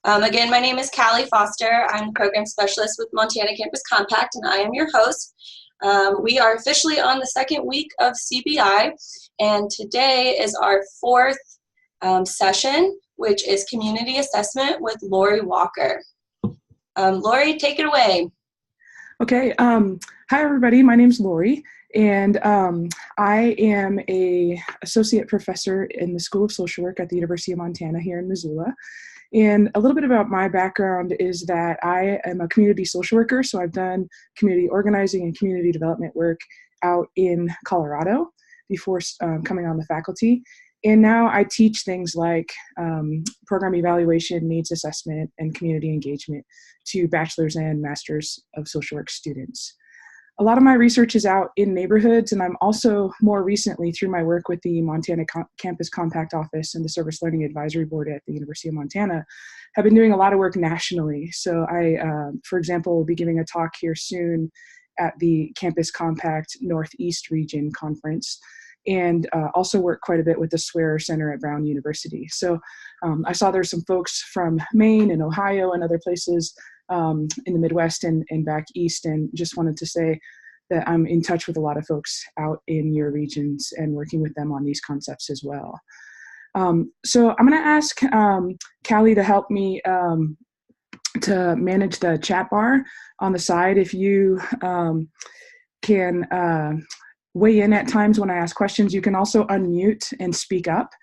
Again, my name is Callie Foster. I'm the program specialist with Montana Campus Compact, and I am your host. We are officially on the second week of CBI, and today is our fourth session, which is community assessment with Laurie Walker. Laurie, take it away. Okay. Hi, everybody. My name's Laurie, and I am an associate professor in the School of Social Work at the University of Montana here in Missoula. And a little bit about my background is that I am a community social worker, so I've done community organizing and community development work out in Colorado before coming on the faculty. And now I teach things like program evaluation, needs assessment, and community engagement to bachelor's and master's of social work students. A lot of my research is out in neighborhoods, and I'm also more recently, through my work with the Montana Campus Compact Office and the Service Learning Advisory Board at the University of Montana, have been doing a lot of work nationally. So I, for example, will be giving a talk here soon at the Campus Compact Northeast Region Conference, and also work quite a bit with the Swearer Center at Brown University. So I saw there's some folks from Maine and Ohio and other places in the Midwest and back east, and just wanted to say that I'm in touch with a lot of folks out in your regions and working with them on these concepts as well. So I'm going to ask Callie to help me to manage the chat bar on the side. If you can weigh in at times when I ask questions, you can also unmute and speak up.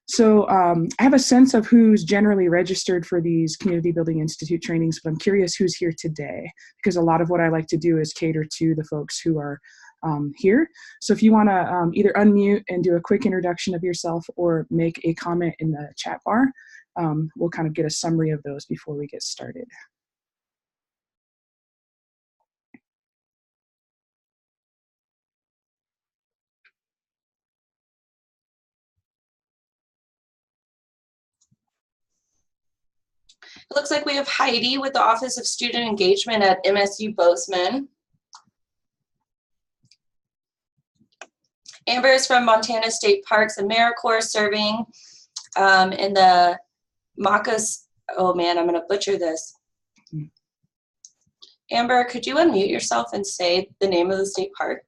So I have a sense of who's generally registered for these Community Building Institute trainings, but I'm curious who's here today, because a lot of what I like to do is cater to the folks who are here. So if you want to either unmute and do a quick introduction of yourself or make a comment in the chat bar, we'll kind of get a summary of those before we get started. It looks like we have Heidi with the Office of Student Engagement at MSU Bozeman. Amber is from Montana State Parks and AmeriCorps, serving in the Macos. Oh man, I'm going to butcher this. Amber, could you unmute yourself and say the name of the state park?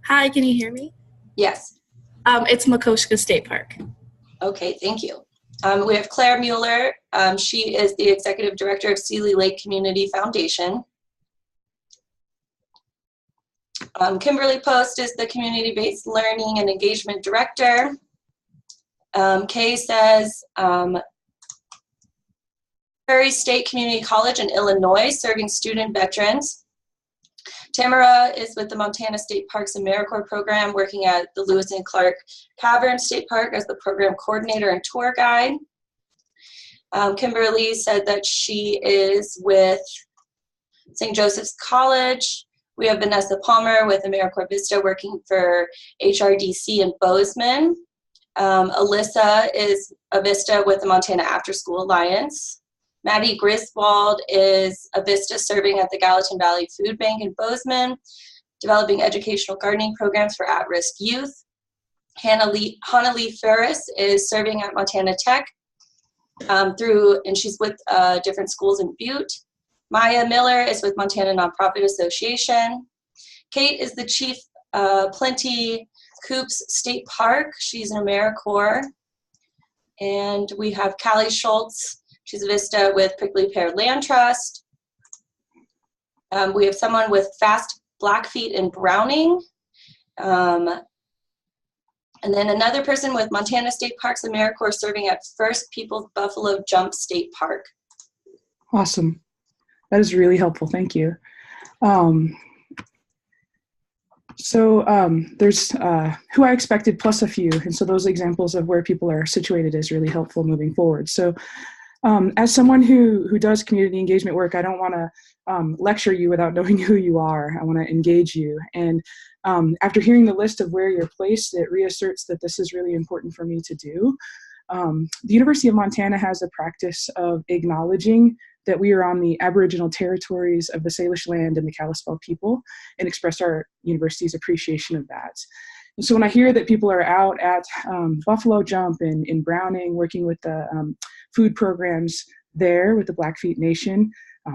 Hi, can you hear me? Yes. It's Makoshka State Park. Okay, thank you. We have Claire Mueller. She is the Executive Director of Seeley Lake Community Foundation. Kimberly Post is the Community-Based Learning and Engagement Director. Kay says, Prairie State Community College in Illinois, serving student veterans. Tamara is with the Montana State Parks and AmeriCorps program, working at the Lewis and Clark Cavern State Park as the program coordinator and tour guide. Kimberly said that she is with St. Joseph's College. We have Vanessa Palmer with AmeriCorps Vista, working for HRDC in Bozeman. Alyssa is a Vista with the Montana After School Alliance. Maddie Griswold is a Vista serving at the Gallatin Valley Food Bank in Bozeman, developing educational gardening programs for at-risk youth. Hannah Lee Ferris is serving at Montana Tech and she's with different schools in Butte. Maya Miller is with Montana Nonprofit Association. Kate is the chief Plenty Coops State Park. She's an AmeriCorps. And we have Callie Schultz. She's a Vista with Prickly Pear Land Trust. We have someone with Fast Blackfeet in Browning. And then another person with Montana State Parks and AmeriCorps, serving at First Peoples Buffalo Jump State Park. Awesome. That is really helpful. Thank you. There's who I expected plus a few. And so those examples of where people are situated is really helpful moving forward. So as someone who does community engagement work, I don't want to lecture you without knowing who you are. I want to engage you. And after hearing the list of where you're placed, it reasserts that this is really important for me to do. The University of Montana has a practice of acknowledging that we are on the Aboriginal territories of the Salish land and the Kalispel people, and express our university's appreciation of that. And so when I hear that people are out at Buffalo Jump and in Browning working with the food programs there with the Blackfeet Nation,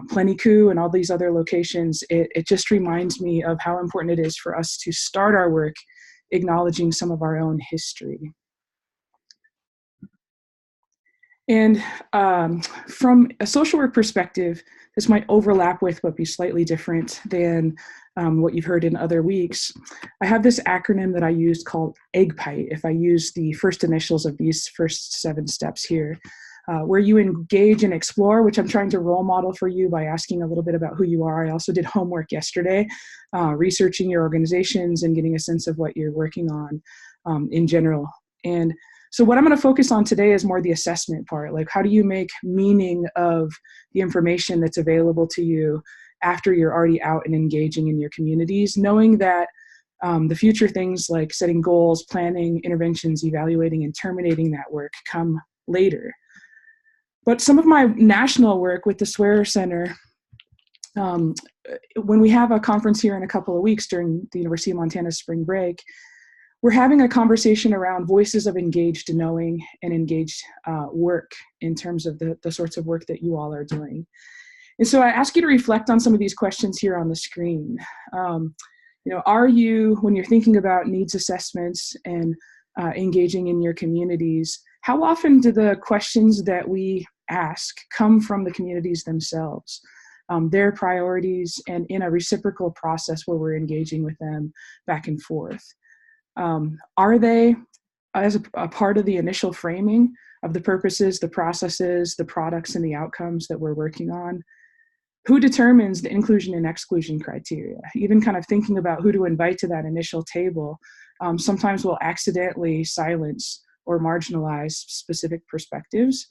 Plenty Coup and all these other locations, it just reminds me of how important it is for us to start our work acknowledging some of our own history. And from a social work perspective, this might overlap with but be slightly different than what you've heard in other weeks. I have this acronym that I use called EGPITE, if I use the first initials of these first 7 steps here, where you engage and explore, which I'm trying to role model for you by asking a little bit about who you are. I also did homework yesterday, researching your organizations and getting a sense of what you're working on in general. And so what I'm going to focus on today is more the assessment part, like how do you make meaning of the information that's available to you after you're already out and engaging in your communities, knowing that the future things like setting goals, planning, interventions, evaluating, and terminating that work come later. But some of my national work with the Swearer Center, when we have a conference here in a couple of weeks during the University of Montana spring break, we're having a conversation around voices of engaged knowing and engaged work in terms of the sorts of work that you all are doing. And so I ask you to reflect on some of these questions here on the screen. Are you, when you're thinking about needs assessments and engaging in your communities, how often do the questions that we ask come from the communities themselves, their priorities, and in a reciprocal process where we're engaging with them back and forth? Are they, as a part of the initial framing of the purposes, the processes, the products, and the outcomes that we're working on? Who determines the inclusion and exclusion criteria? Even kind of thinking about who to invite to that initial table, sometimes we'll accidentally silence or marginalize specific perspectives.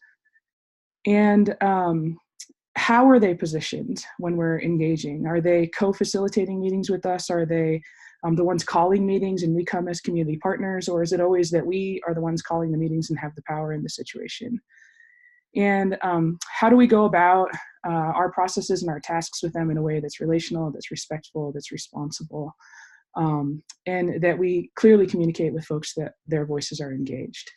And how are they positioned when we're engaging? Are they co-facilitating meetings with us? Are they the ones calling meetings and we come as community partners? Or is it always that we are the ones calling the meetings and have the power in the situation? And how do we go about our processes and our tasks with them in a way that's relational, that's respectful, that's responsible, and that we clearly communicate with folks that their voices are engaged?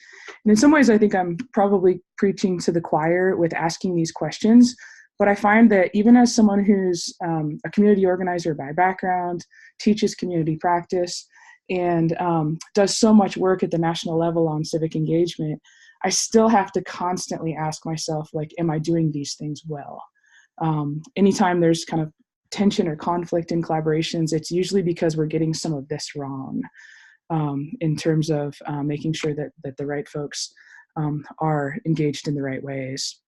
And in some ways, I think I'm probably preaching to the choir with asking these questions, but I find that even as someone who's a community organizer by background, teaches community practice, and does so much work at the national level on civic engagement, I still have to constantly ask myself, like, am I doing these things well? Anytime there's kind of tension or conflict in collaborations, it's usually because we're getting some of this wrong in terms of making sure that the right folks are engaged in the right ways.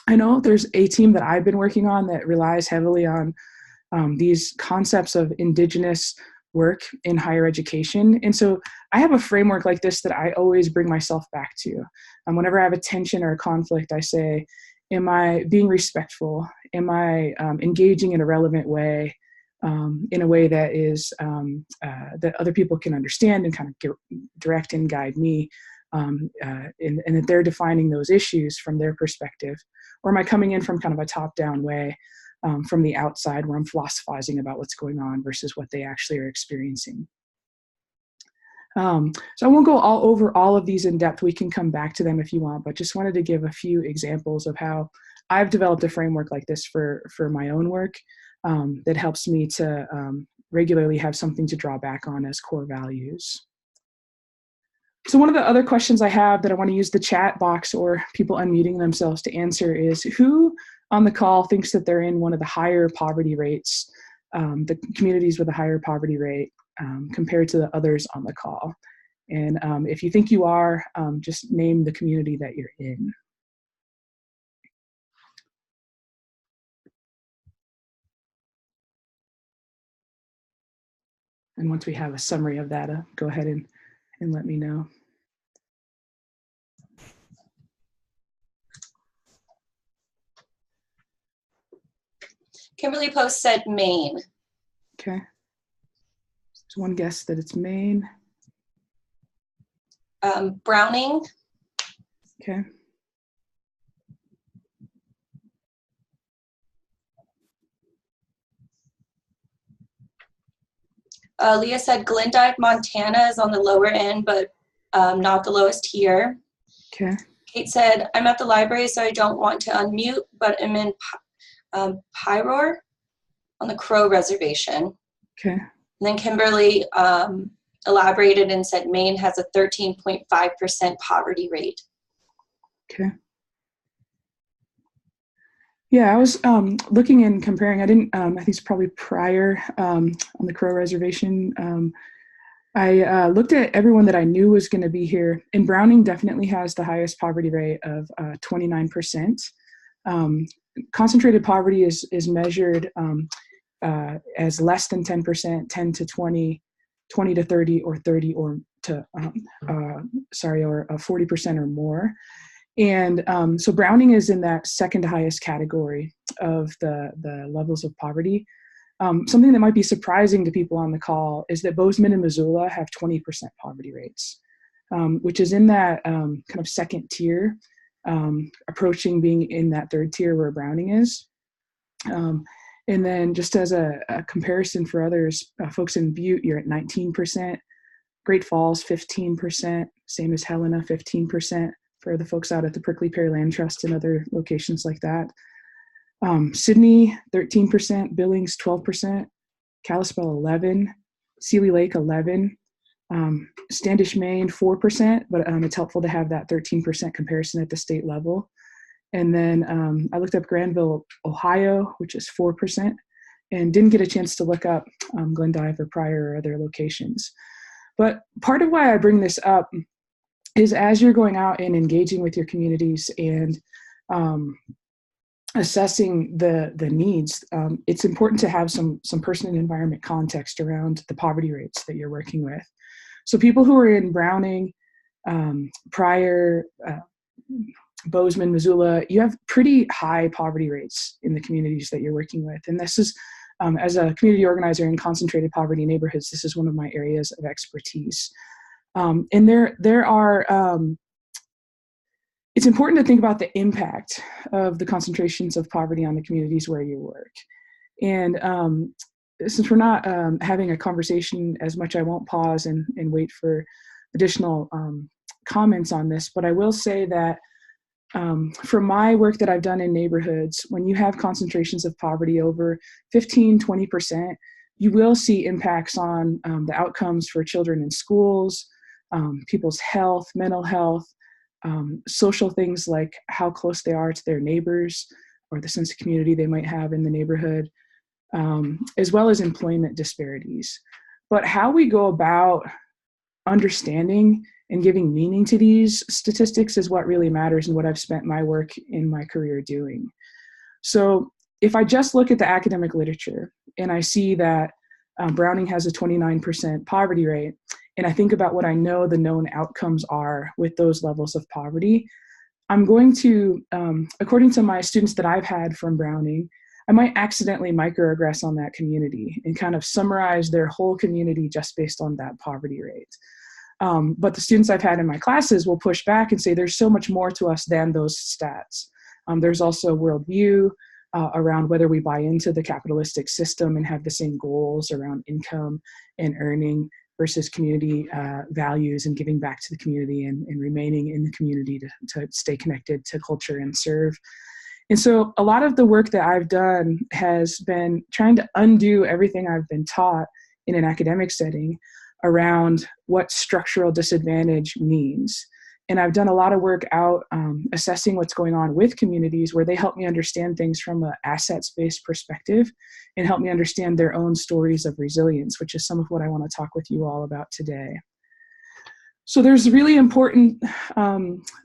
I know there's a team that I've been working on that relies heavily on these concepts of Indigenous work in higher education. And so I have a framework like this that I always bring myself back to. Whenever I have a tension or a conflict, I say, am I being respectful? Am I engaging in a relevant way, in a way that is that other people can understand and kind of direct and guide me, and that they're defining those issues from their perspective? Or am I coming in from kind of a top-down way, from the outside, where I'm philosophizing about what's going on versus what they actually are experiencing? So I won't go over all of these in depth. We can come back to them if you want, but just wanted to give a few examples of how I've developed a framework like this for my own work that helps me to regularly have something to draw back on as core values. So one of the other questions I have that I want to use the chat box or people unmuting themselves to answer is, who on the call thinks that they're in one of the higher poverty rates, the communities with a higher poverty rate compared to the others on the call? And if you think you are, just name the community that you're in. And once we have a summary of that, go ahead and let me know. Kimberly Post said Maine. Okay. There's one guess that it's Maine. Browning. Okay. Leah said Glendive, Montana is on the lower end, but not the lowest here. Okay. Kate said, I'm at the library, so I don't want to unmute, but I'm in Pyror on the Crow Reservation. Okay. And then Kimberly elaborated and said Maine has a 13.5% poverty rate. Okay. Yeah, I was looking and comparing. I didn't, I think it's probably prior on the Crow Reservation. I looked at everyone that I knew was going to be here, and Browning definitely has the highest poverty rate of 29%. Concentrated poverty is measured as less than 10%, 10 to 20, 20 to 30, or 30 or to, or 40% or more. And so Browning is in that second highest category of the levels of poverty. Something that might be surprising to people on the call is that Bozeman and Missoula have 20% poverty rates, which is in that kind of second tier, approaching being in that third tier where Browning is. And then just as a comparison for others, folks in Butte, you're at 19%, Great Falls, 15%, same as Helena, 15%. For the folks out at the Prickly Pear Land Trust and other locations like that. Sydney, 13%, Billings, 12%, Kalispell, 11%, Sealy Lake, 11%, Standish, Maine, 4%, but it's helpful to have that 13% comparison at the state level. And then I looked up Granville, Ohio, which is 4%, and didn't get a chance to look up Glendive or Pryor or other locations. But part of why I bring this up is as you're going out and engaging with your communities and assessing the needs, it's important to have some person and environment context around the poverty rates that you're working with. So people who are in Browning, Pryor, Bozeman, Missoula, you have pretty high poverty rates in the communities that you're working with. And this is, as a community organizer in concentrated poverty neighborhoods, this is one of my areas of expertise. And there are, it's important to think about the impact of the concentrations of poverty on the communities where you work. And since we're not having a conversation as much, I won't pause and wait for additional comments on this, but I will say that from my work that I've done in neighborhoods, when you have concentrations of poverty over 15, 20%, you will see impacts on the outcomes for children in schools, people's health, mental health, social things like how close they are to their neighbors or the sense of community they might have in the neighborhood, as well as employment disparities. But how we go about understanding and giving meaning to these statistics is what really matters and what I've spent my work in my career doing. So if I just look at the academic literature and I see that Browning has a 29% poverty rate, and I think about what I know the known outcomes are with those levels of poverty, I'm going to, according to my students that I've had from Browning, I might accidentally microaggress on that community and kind of summarize their whole community just based on that poverty rate. But the students I've had in my classes will push back and say there's so much more to us than those stats. There's also a worldview around whether we buy into the capitalistic system and have the same goals around income and earning versus community values and giving back to the community and remaining in the community to stay connected to culture and serve. And so a lot of the work that I've done has been trying to undo everything I've been taught in an academic setting around what structural disadvantage means. And I've done a lot of work out assessing what's going on with communities where they help me understand things from an assets-based perspective and help me understand their own stories of resilience, which is some of what I want to talk with you all about today. So there's really important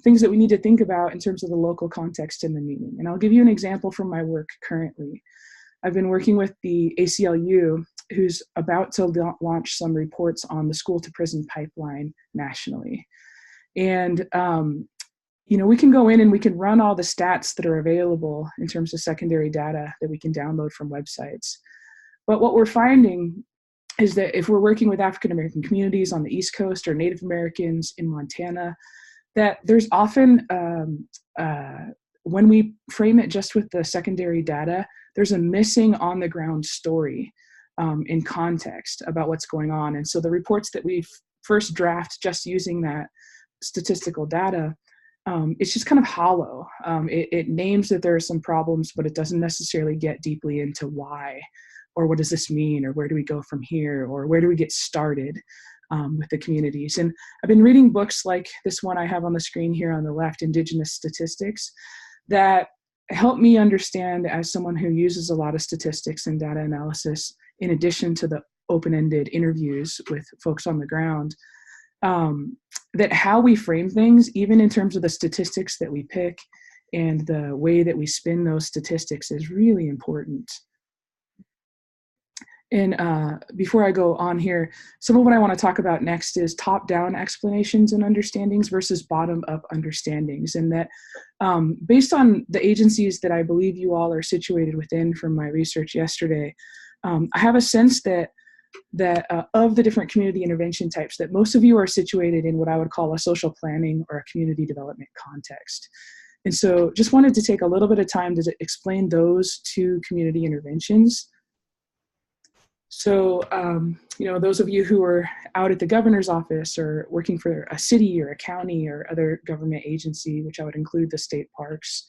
things that we need to think about in terms of the local context and the meaning. And I'll give you an example from my work currently. I've been working with the ACLU, who's about to launch some reports on the school to prison pipeline nationally. And, we can go in and we can run all the stats that are available in terms of secondary data that we can download from websites. But what we're finding is that if we're working with African-American communities on the East Coast or Native Americans in Montana, that there's often, when we frame it just with the secondary data, there's a missing on-the-ground story in context about what's going on. And so the reports that we first draft just using that statistical data, it's just kind of hollow. It names that there are some problems, but it doesn't necessarily get deeply into why, or what does this mean, or where do we go from here, or where do we get started with the communities. And I've been reading books like this one I have on the screen here on the left, Indigenous Statistics, that help me understand, as someone who uses a lot of statistics and data analysis, in addition to the open-ended interviews with folks on the ground, that how we frame things, even in terms of the statistics that we pick and the way that we spin those statistics, is really important. And before I go on here, some of what I want to talk about next is top-down explanations and understandings versus bottom-up understandings. And that based on the agencies that I believe you all are situated within from my research yesterday, I have a sense that of the different community intervention types, that most of you are situated in what I would call a social planning or a community development context. And so just wanted to take a little bit of time to explain those two community interventions. So, those of you who are out at the governor's office or working for a city or a county or other government agency, which I would include the state parks,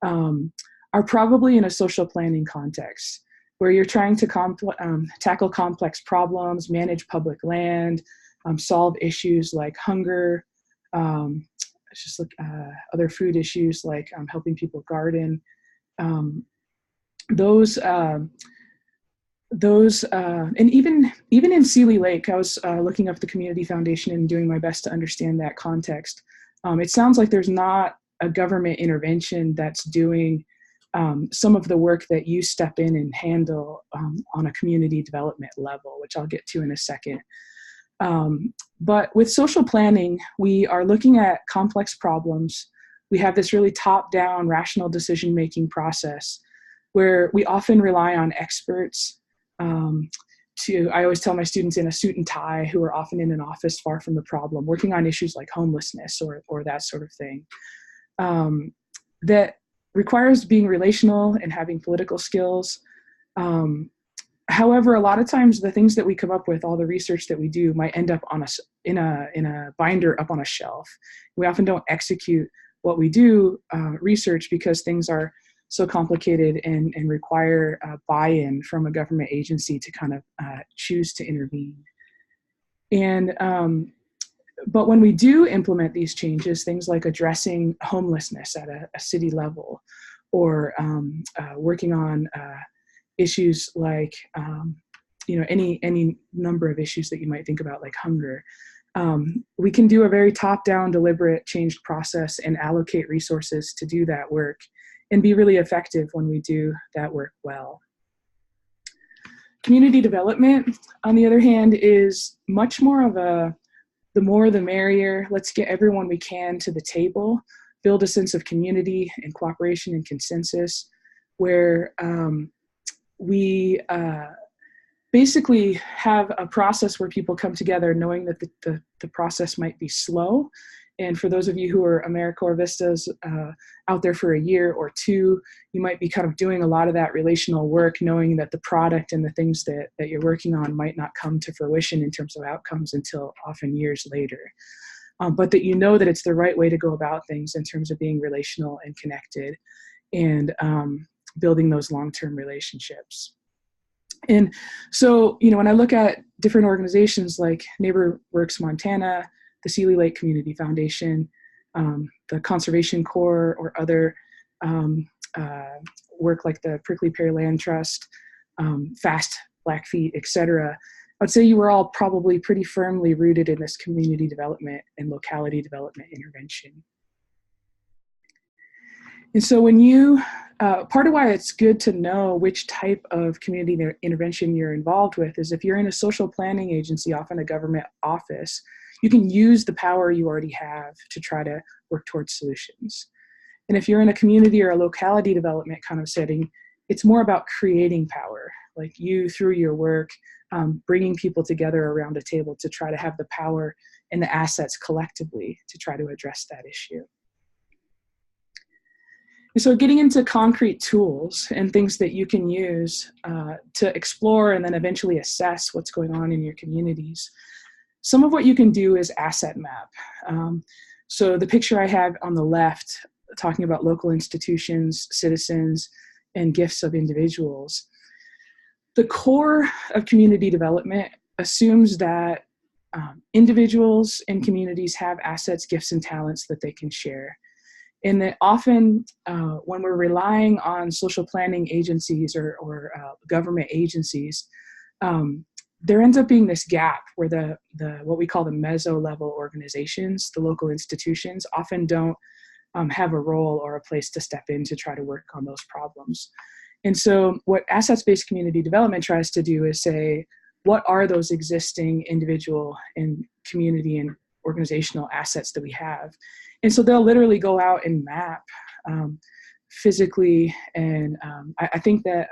are probably in a social planning context where you're trying to tackle complex problems, manage public land, solve issues like hunger, other food issues like helping people garden. And even in Sealy Lake, I was looking up the Community Foundation and doing my best to understand that context. It sounds like there's not a government intervention that's doing some of the work that you step in and handle on a community development level, which I'll get to in a second. But with social planning, we are looking at complex problems. We have this really top-down rational decision-making process where we often rely on experts I always tell my students, in a suit and tie, who are often in an office far from the problem, working on issues like homelessness or that sort of thing, that requires being relational and having political skills. However, a lot of times the things that we come up with, all the research that we do, might end up in a binder up on a shelf. We often don't execute what we do research because things are so complicated and require buy-in from a government agency to kind of choose to intervene. And but when we do implement these changes, things like addressing homelessness at a city level, or working on issues like any number of issues that you might think about, like hunger, we can do a very top-down, deliberate, changed process and allocate resources to do that work, and be really effective when we do that work well. Community development, on the other hand, is much more of the more the merrier. Let's get everyone we can to the table, build a sense of community and cooperation and consensus, where we basically have a process where people come together knowing that the process might be slow. And for those of you who are AmeriCorps Vistas out there for a year or two, you might be kind of doing a lot of that relational work, knowing that the product and the things that you're working on might not come to fruition in terms of outcomes until often years later. But that you know that it's the right way to go about things in terms of being relational and connected and building those long-term relationships. And so, when I look at different organizations like NeighborWorks Montana, the Sealy Lake Community Foundation, the Conservation Corps, or other work like the Prickly Pear Land Trust, Fast Blackfeet, etc., I'd say you were all probably pretty firmly rooted in this community development and locality development intervention. And so when part of why it's good to know which type of community intervention you're involved with is if you're in a social planning agency, often a government office, you can use the power you already have to try to work towards solutions. And if you're in a community or a locality development kind of setting, it's more about creating power, like you, through your work, bringing people together around a table to try to have the power and the assets collectively to try to address that issue. So getting into concrete tools and things that you can use to explore and then eventually assess what's going on in your communities. Some of what you can do is asset map. So the picture I have on the left, talking about local institutions, citizens, and gifts of individuals. The core of community development assumes that individuals and communities have assets, gifts, and talents that they can share. And that often when we're relying on social planning agencies or government agencies, there ends up being this gap where the what we call the meso level organizations, the local institutions, often don't have a role or a place to step in to try to work on those problems. And so what assets-based community development tries to do is say, what are those existing individual and community and organizational assets that we have? And so they'll literally go out and map physically. And I think that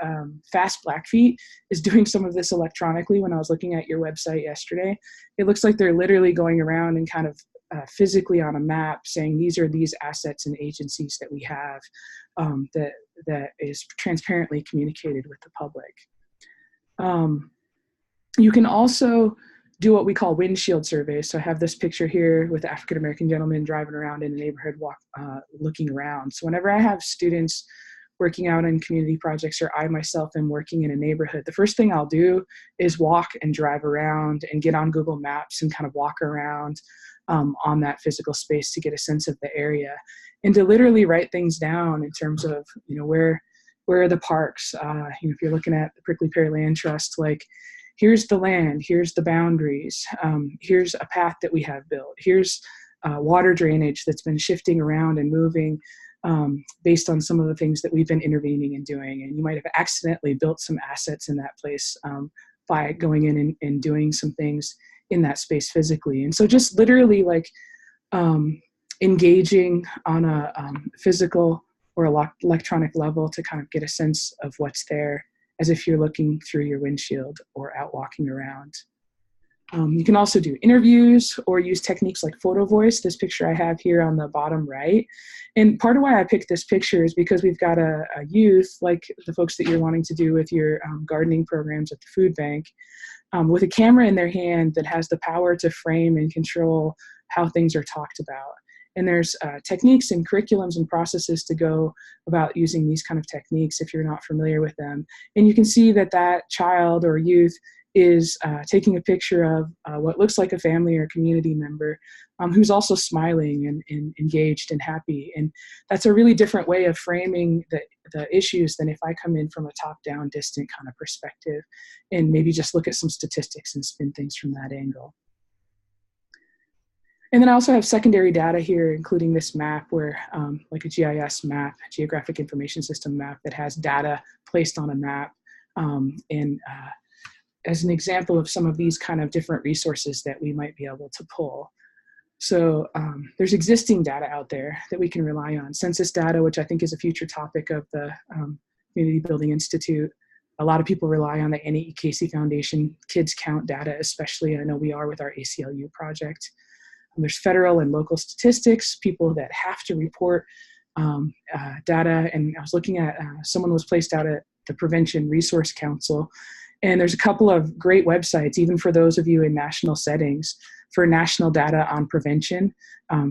Fast Blackfeet is doing some of this electronically. When I was looking at your website yesterday, it looks like they're literally going around and kind of physically on a map saying these are these assets and agencies that we have that is transparently communicated with the public. You can also do what we call windshield surveys. So I have this picture here with the African-American gentleman driving around in the neighborhood, looking around. So whenever I have students working out in community projects, or I myself am working in a neighborhood, the first thing I'll do is walk and drive around and get on Google Maps and kind of walk around on that physical space to get a sense of the area, and to literally write things down in terms of, where are the parks? If you're looking at the Prickly Pear Land Trust, like, here's the land, here's the boundaries, here's a path that we have built, here's water drainage that's been shifting around and moving based on some of the things that we've been intervening and doing. And you might have accidentally built some assets in that place by going in and doing some things in that space physically. And so just literally like engaging on a physical or electronic level to kind of get a sense of what's there, as if you're looking through your windshield or out walking around. You can also do interviews or use techniques like photo voice. This picture I have here on the bottom right. And part of why I picked this picture is because we've got a youth, like the folks that you're wanting to do with your gardening programs at the food bank, with a camera in their hand that has the power to frame and control how things are talked about. And there's techniques and curriculums and processes to go about using these kind of techniques if you're not familiar with them. And you can see that that child or youth is taking a picture of what looks like a family or community member who's also smiling and engaged and happy. And that's a really different way of framing the issues than if I come in from a top-down, distant kind of perspective and maybe just look at some statistics and spin things from that angle. And then I also have secondary data here, including this map where, like a GIS map, Geographic Information System map, that has data placed on a map. As an example of some of these kind of different resources that we might be able to pull. So there's existing data out there that we can rely on. Census data, which I think is a future topic of the Community Building Institute. A lot of people rely on the Annie E. Casey Foundation Kids Count data, especially. I know we are with our ACLU project. There's federal and local statistics, people that have to report data. And I was looking at, someone was placed out at the Prevention Resource Council. And there's a couple of great websites, even for those of you in national settings, for national data on prevention,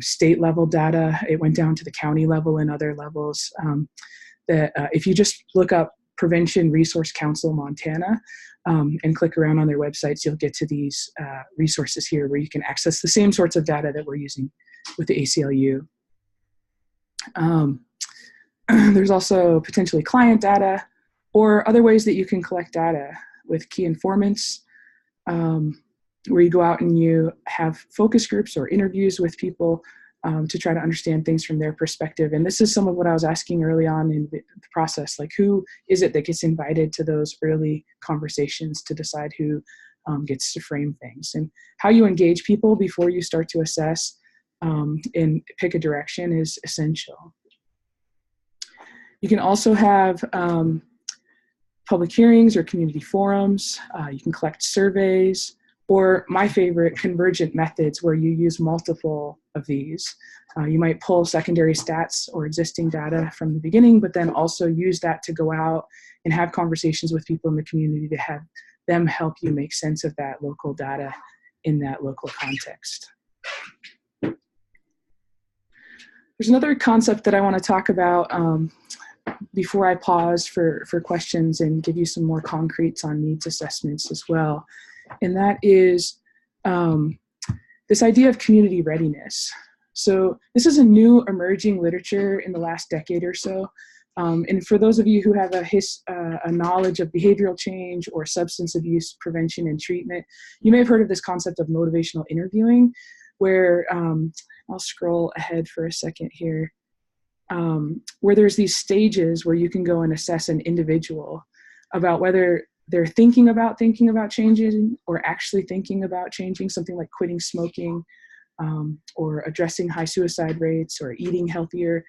state level data. It went down to the county level and other levels. If you just look up Prevention Resource Council Montana and click around on their websites, you'll get to these resources here where you can access the same sorts of data that we're using with the ACLU. There's also potentially client data or other ways that you can collect data with key informants, where you go out and you have focus groups or interviews with people to try to understand things from their perspective. And this is some of what I was asking early on in the process, like who is it that gets invited to those early conversations to decide who gets to frame things, and how you engage people before you start to assess and pick a direction is essential. You can also have public hearings or community forums. You can collect surveys or my favorite, convergent methods, where you use multiple of these. You might pull secondary stats or existing data from the beginning, but then also use that to go out and have conversations with people in the community to have them help you make sense of that local data in that local context. There's another concept that I want to talk about before I pause for questions and give you some more concretes on needs assessments as well. And that is this idea of community readiness. So this is a new emerging literature in the last decade or so. And for those of you who have a knowledge of behavioral change or substance abuse prevention and treatment, you may have heard of this concept of motivational interviewing, where I'll scroll ahead for a second here, where there's these stages where you can go and assess an individual about whether they're thinking about changing or actually thinking about changing, something like quitting smoking, or addressing high suicide rates or eating healthier,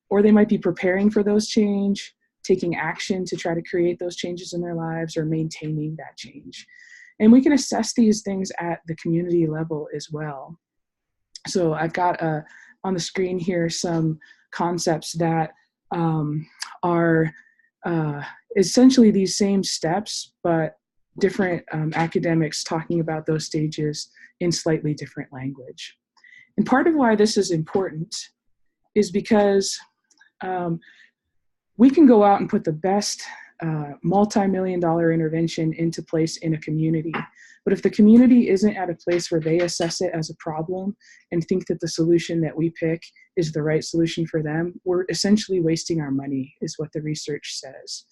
or they might be preparing for those change, taking action to try to create those changes in their lives, or maintaining that change. And we can assess these things at the community level as well. So I've got on the screen here some concepts that are essentially these same steps, but different academics talking about those stages in slightly different language. And part of why this is important is because we can go out and put the best multi-million-dollar intervention into place in a community. But if the community isn't at a place where they assess it as a problem and think that the solution that we pick is the right solution for them, we're essentially wasting our money, is what the research says.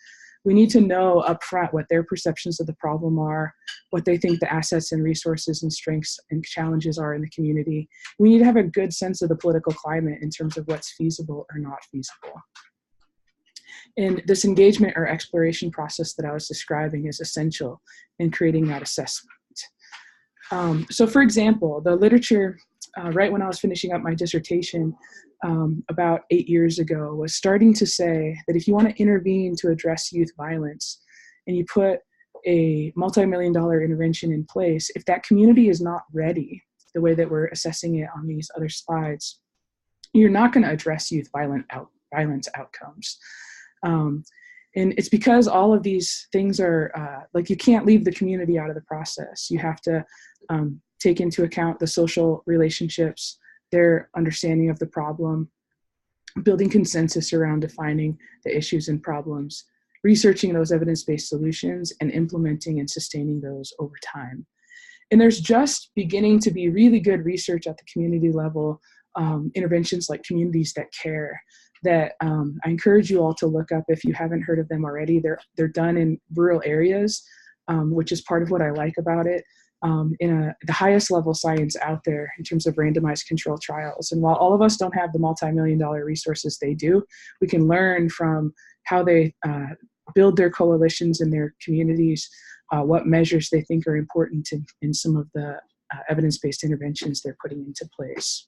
We need to know upfront what their perceptions of the problem are, what they think the assets and resources and strengths and challenges are in the community. We need to have a good sense of the political climate in terms of what's feasible or not feasible. And this engagement or exploration process that I was describing is essential in creating that assessment. So for example, the literature, right when I was finishing up my dissertation about 8 years ago, was starting to say that if you want to intervene to address youth violence and you put a multi-million-dollar intervention in place, if that community is not ready, the way that we're assessing it on these other slides, you're not going to address youth violence outcomes. And it's because all of these things are, like, you can't leave the community out of the process. You have to take into account the social relationships, their understanding of the problem, building consensus around defining the issues and problems, researching those evidence-based solutions, and implementing and sustaining those over time. And there's just beginning to be really good research at the community level, interventions like Communities That Care, that I encourage you all to look up if you haven't heard of them already. They're done in rural areas, which is part of what I like about it, in the highest level science out there in terms of randomized control trials. And while all of us don't have the multi-million-dollar resources they do, we can learn from how they build their coalitions in their communities, what measures they think are important in some of the evidence-based interventions they're putting into place.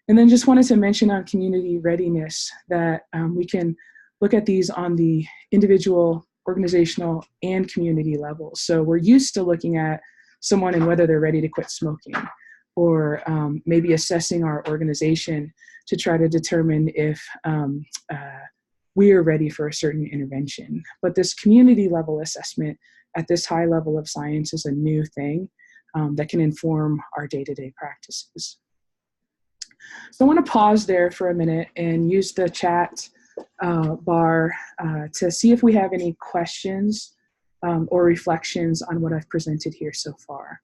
And then just wanted to mention on community readiness that we can look at these on the individual, organizational, and community level. So we're used to looking at someone and whether they're ready to quit smoking, or maybe assessing our organization to try to determine if we are ready for a certain intervention. But this community level assessment at this high level of science is a new thing that can inform our day-to-day practices. So I want to pause there for a minute and use the chat bar to see if we have any questions or reflections on what I've presented here so far.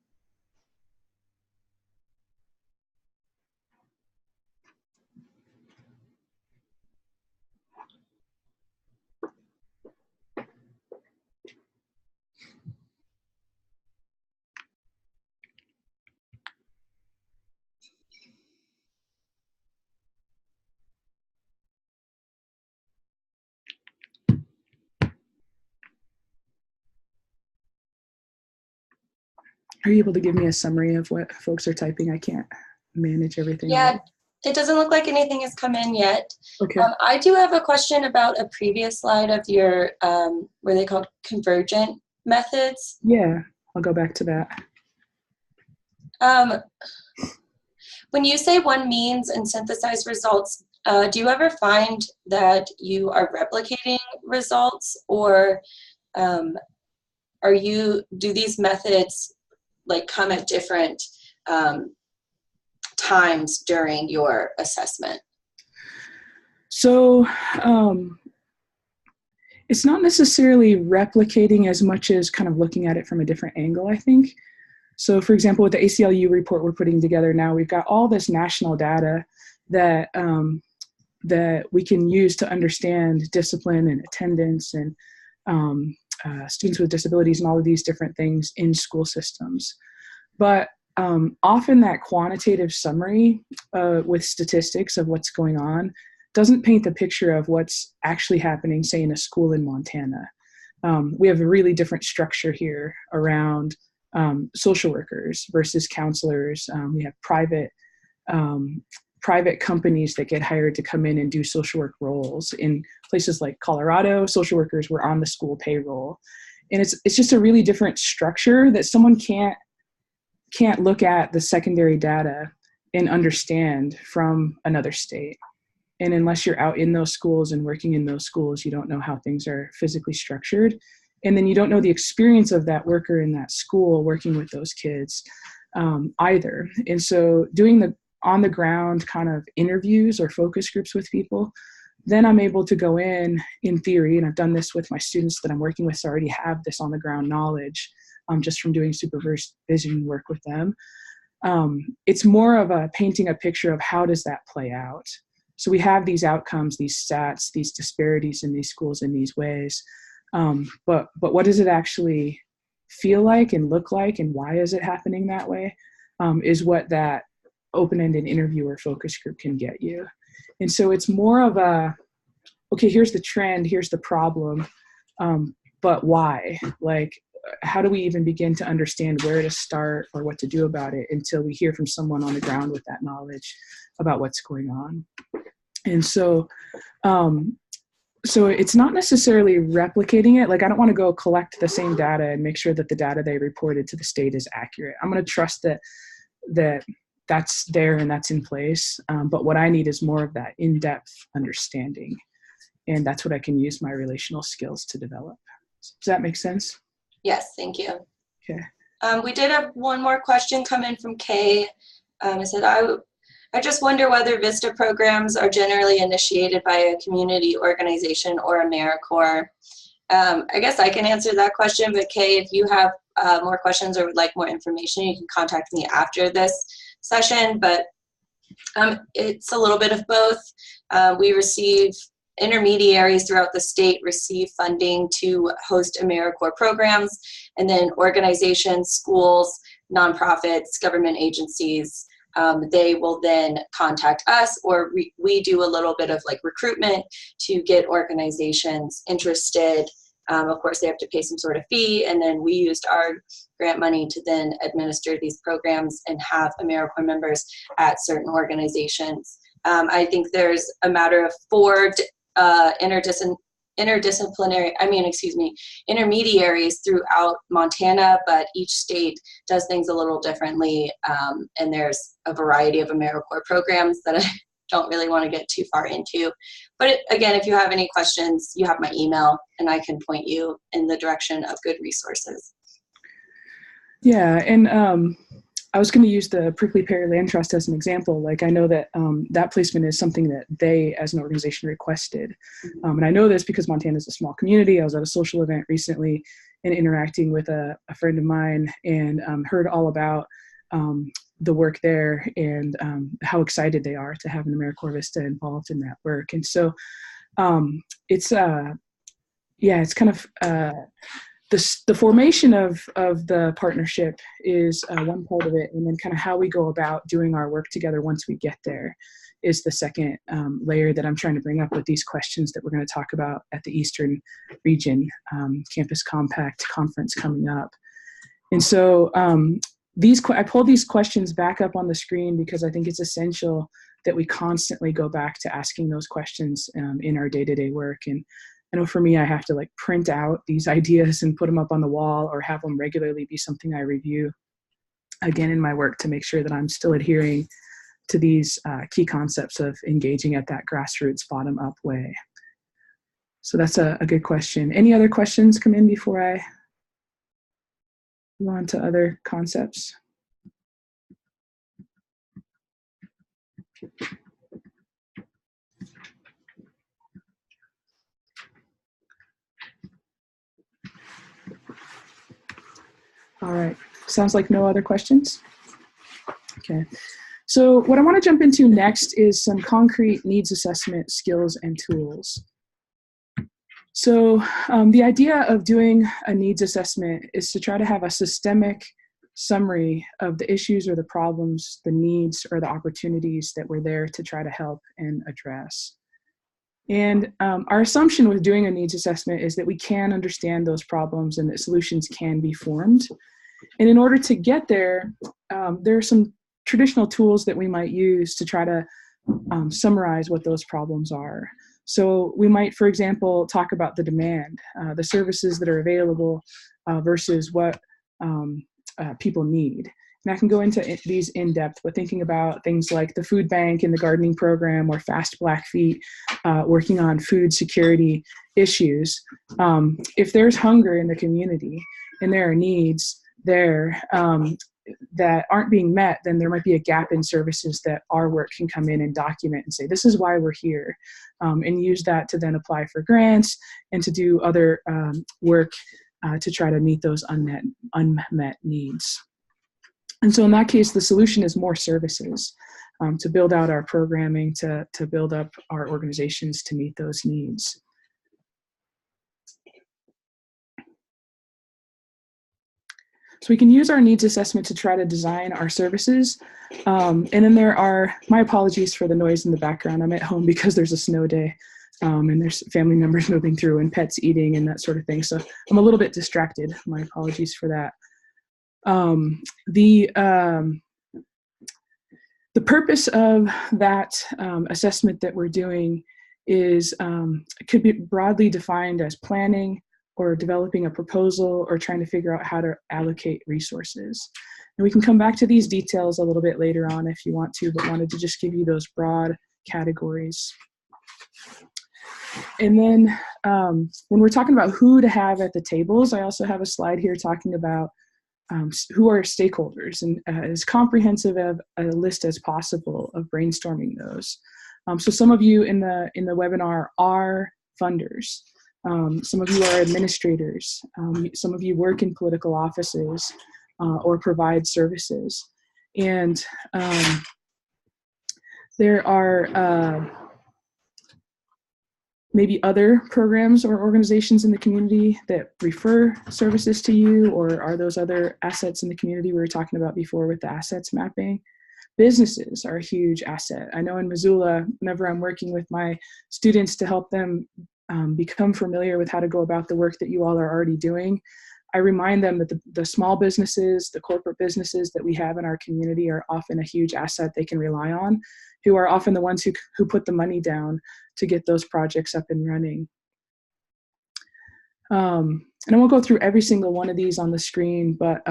Are you able to give me a summary of what folks are typing? I can't manage everything. Yeah, it doesn't look like anything has come in yet. Okay. I do have a question about a previous slide of your, where they called convergent methods. Yeah. I'll go back to that. When you say one means and synthesize results, do you ever find that you are replicating results, or do these methods like come at different times during your assessment? So it's not necessarily replicating as much as kind of looking at it from a different angle, I think. So for example, with the ACLU report we're putting together now, we've got all this national data that that we can use to understand discipline and attendance and students with disabilities and all of these different things in school systems. But often that quantitative summary with statistics of what's going on doesn't paint the picture of what's actually happening, say, in a school in Montana. We have a really different structure here around social workers versus counselors. We have private companies that get hired to come in and do social work roles. In places like Colorado, social workers were on the school payroll. And it's just a really different structure that someone can't look at the secondary data and understand from another state. And unless you're out in those schools and working in those schools, you don't know how things are physically structured. And then you don't know the experience of that worker in that school working with those kids either. And so doing the on the ground kind of interviews or focus groups with people, then I'm able to go in theory, and I've done this with my students that I'm working with, so I already have this on the ground knowledge just from doing supervision work with them. It's more of a painting a picture of how does that play out. So we have these outcomes, these stats, these disparities in these schools in these ways. But what does it actually feel like and look like, and why is it happening that way, is what that open-ended interview or focus group can get you. And so it's more of a, okay, here's the trend, here's the problem, but why? Like, how do we even begin to understand where to start or what to do about it until we hear from someone on the ground with that knowledge about what's going on? And so, so it's not necessarily replicating it. Like, I don't want to go collect the same data and make sure that the data they reported to the state is accurate. I'm going to trust that that's there and that's in place. But what I need is more of that in-depth understanding. And that's what I can use my relational skills to develop. Does that make sense? Yes, thank you. Okay. We did have one more question come in from Kay. It said, I just wonder whether VISTA programs are generally initiated by a community organization or AmeriCorps. I guess I can answer that question, but Kay, if you have more questions or would like more information, you can contact me after this session, but it's a little bit of both. We receive intermediaries throughout the state receive funding to host AmeriCorps programs, and then organizations, schools, nonprofits, government agencies, they will then contact us, or we do a little bit of like recruitment to get organizations interested. Of course, they have to pay some sort of fee, and then we used our grant money to then administer these programs and have AmeriCorps members at certain organizations. I think there's a matter of 4 intermediaries throughout Montana, but each state does things a little differently, and there's a variety of AmeriCorps programs that I don't really want to get too far into. But again, if you have any questions, you have my email, and I can point you in the direction of good resources. Yeah, and I was going to use the Prickly Pear Land Trust as an example. Like, I know that that placement is something that they, as an organization, requested. And I know this because Montana is a small community. I was at a social event recently and interacting with a friend of mine, and heard all about the work there and how excited they are to have an AmeriCorps Vista involved in that work. And so it's kind of the formation of the partnership is one part of it, and then kind of how we go about doing our work together once we get there is the second layer that I'm trying to bring up with these questions that we're going to talk about at the Eastern Region Campus Compact Conference coming up. And so I pulled these questions back up on the screen because I think it's essential that we constantly go back to asking those questions in our day-to-day work. And I know for me, I have to like print out these ideas and put them up on the wall or have them regularly be something I review again in my work to make sure that I'm still adhering to these key concepts of engaging at that grassroots bottom-up way. So that's a good question. Any other questions come in before I move on to other concepts? All right, sounds like no other questions. Okay, so what I want to jump into next is some concrete needs assessment skills and tools. So the idea of doing a needs assessment is to try to have a systemic summary of the issues or the problems, the needs or the opportunities that we're there to try to help and address. And our assumption with doing a needs assessment is that we can understand those problems and that solutions can be formed. And in order to get there, there are some traditional tools that we might use to try to summarize what those problems are. So we might, for example, talk about the demand, the services that are available versus what people need. And I can go into these in depth, but thinking about things like the food bank and the gardening program or Fast Blackfeet, working on food security issues. If there's hunger in the community and there are needs there that aren't being met, then there might be a gap in services that our work can come in and document and say, this is why we're here, and use that to then apply for grants and to do other work to try to meet those unmet needs. And so in that case, the solution is more services to build out our programming, to build up our organizations to meet those needs. So we can use our needs assessment to try to design our services. And then there are, my apologies for the noise in the background. I'm at home because there's a snow day and there's family members moving through and pets eating and that sort of thing. So I'm a little bit distracted. My apologies for that. The purpose of that assessment that we're doing is, it could be broadly defined as planning, or developing a proposal, or trying to figure out how to allocate resources. And we can come back to these details a little bit later on if you want to, but wanted to just give you those broad categories. And then when we're talking about who to have at the tables, I also have a slide here talking about who are stakeholders, and as comprehensive of a list as possible of brainstorming those. So some of you in the webinar are funders. Some of you are administrators. Some of you work in political offices or provide services. And there are maybe other programs or organizations in the community that refer services to you, or are those other assets in the community we were talking about before with the assets mapping. Businesses are a huge asset. I know in Missoula, whenever I'm working with my students to help them become familiar with how to go about the work that you all are already doing, I remind them that the small businesses, the corporate businesses that we have in our community are often a huge asset they can rely on, who are often the ones who put the money down to get those projects up and running. And I won't go through every single one of these on the screen, but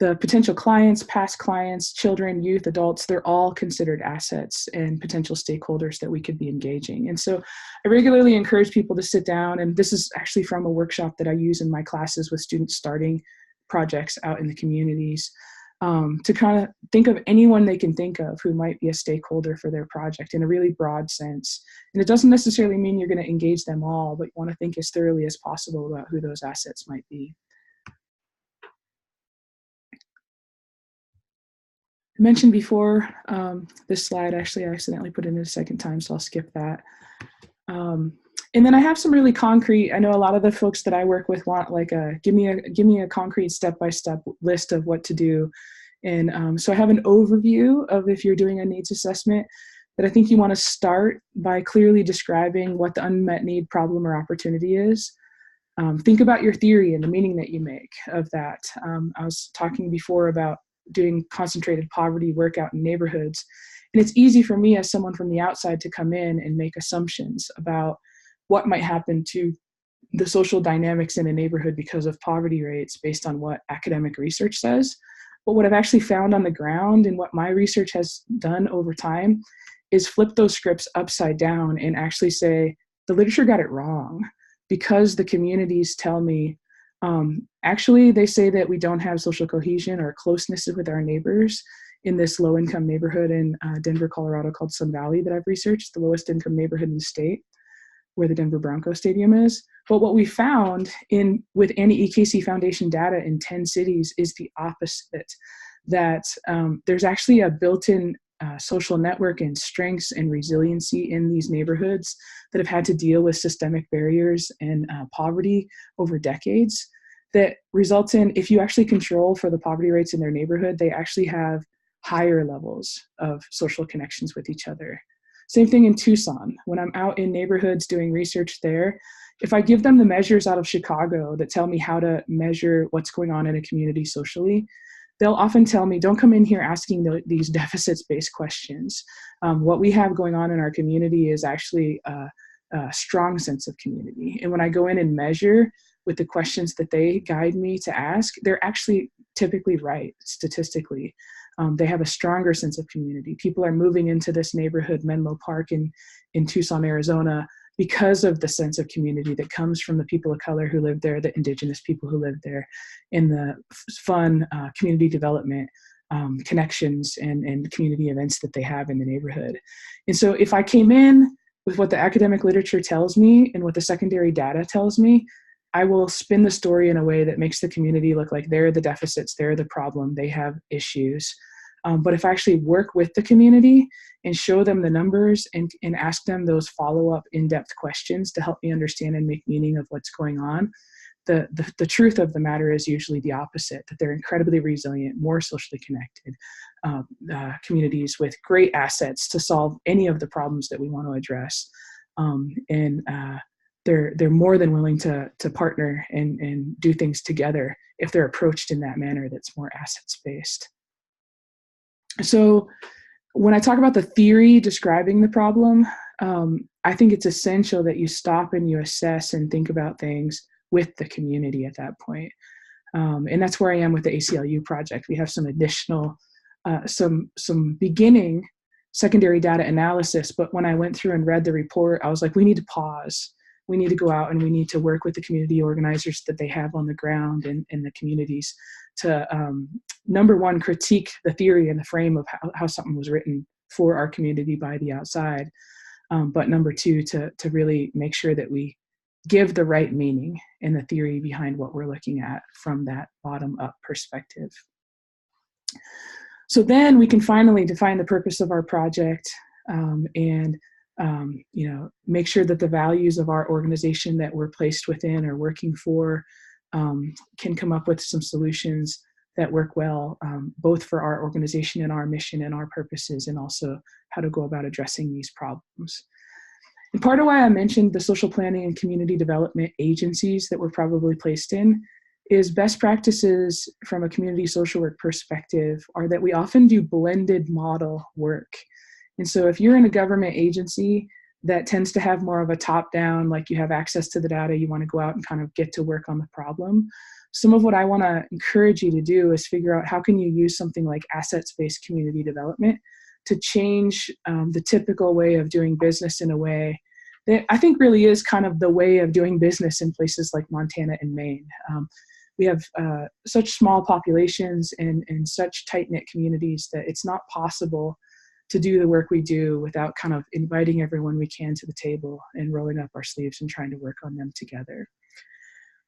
the potential clients, past clients, children, youth, adults, they're all considered assets and potential stakeholders that we could be engaging. And so I regularly encourage people to sit down, and this is actually from a workshop that I use in my classes with students starting projects out in the communities, to kind of think of anyone they can think of who might be a stakeholder for their project in a really broad sense. And it doesn't necessarily mean you're going to engage them all, but you want to think as thoroughly as possible about who those assets might be. I mentioned before, this slide, actually I accidentally put it in a second time, so I'll skip that. And then I have some really concrete, I know a lot of the folks that I work with want like give me a concrete step-by-step list of what to do. And so I have an overview of if you're doing a needs assessment, that I think you want to start by clearly describing what the unmet need, problem, or opportunity is. Think about your theory and the meaning that you make of that. I was talking before about doing concentrated poverty work out in neighborhoods. And it's easy for me as someone from the outside to come in and make assumptions about what might happen to the social dynamics in a neighborhood because of poverty rates based on what academic research says. But what I've actually found on the ground and what my research has done over time is flip those scripts upside down and actually say, the literature got it wrong, because the communities tell me, actually, they say that we don't have social cohesion or closeness with our neighbors in this low-income neighborhood in Denver, Colorado called Sun Valley that I've researched, the lowest income neighborhood in the state, where the Denver Broncos Stadium is. But what we found with Annie-EKC Foundation data in 10 cities is the opposite, that there's actually a built-in social network and strengths and resiliency in these neighborhoods that have had to deal with systemic barriers and poverty over decades, that results in, if you actually control for the poverty rates in their neighborhood, they actually have higher levels of social connections with each other. Same thing in Tucson. When I'm out in neighborhoods doing research there, if I give them the measures out of Chicago that tell me how to measure what's going on in a community socially, they'll often tell me, don't come in here asking these deficits-based questions. What we have going on in our community is actually a strong sense of community. And when I go in and measure with the questions that they guide me to ask, they're actually typically right statistically. They have a stronger sense of community. People are moving into this neighborhood, Menlo Park in Tucson, Arizona, because of the sense of community that comes from the people of color who live there, the indigenous people who live there, and the fun community development connections and community events that they have in the neighborhood. And so if I came in with what the academic literature tells me and what the secondary data tells me, I will spin the story in a way that makes the community look like they're the deficits, they're the problem, they have issues. But if I actually work with the community and show them the numbers and ask them those follow-up in-depth questions to help me understand and make meaning of what's going on, the truth of the matter is usually the opposite, that they're incredibly resilient, more socially connected communities with great assets to solve any of the problems that we want to address. They're more than willing to partner and do things together if they're approached in that manner that's more assets-based. So when I talk about the theory describing the problem, I think it's essential that you stop and you assess and think about things with the community at that point. And that's where I am with the ACLU project. We have some additional, some beginning secondary data analysis, but when I went through and read the report, I was like, we need to pause. We need to go out and we need to work with the community organizers that they have on the ground and the communities to, number one, critique the theory and the frame of how something was written for our community by the outside. But number two, to really make sure that we give the right meaning and the theory behind what we're looking at from that bottom-up perspective. So then we can finally define the purpose of our project and make sure that the values of our organization that we're placed within or working for can come up with some solutions that work well, both for our organization and our mission and our purposes, and also how to go about addressing these problems. And part of why I mentioned the social planning and community development agencies that we're probably placed in is best practices from a community social work perspective are that we often do blended model work. And so if you're in a government agency that tends to have more of a top-down, like you have access to the data, you want to go out and kind of get to work on the problem, some of what I want to encourage you to do is figure out how can you use something like assets-based community development to change the typical way of doing business in a way that I think really is kind of the way of doing business in places like Montana and Maine. We have such small populations and such tight-knit communities that it's not possible to do the work we do without kind of inviting everyone we can to the table and rolling up our sleeves and trying to work on them together.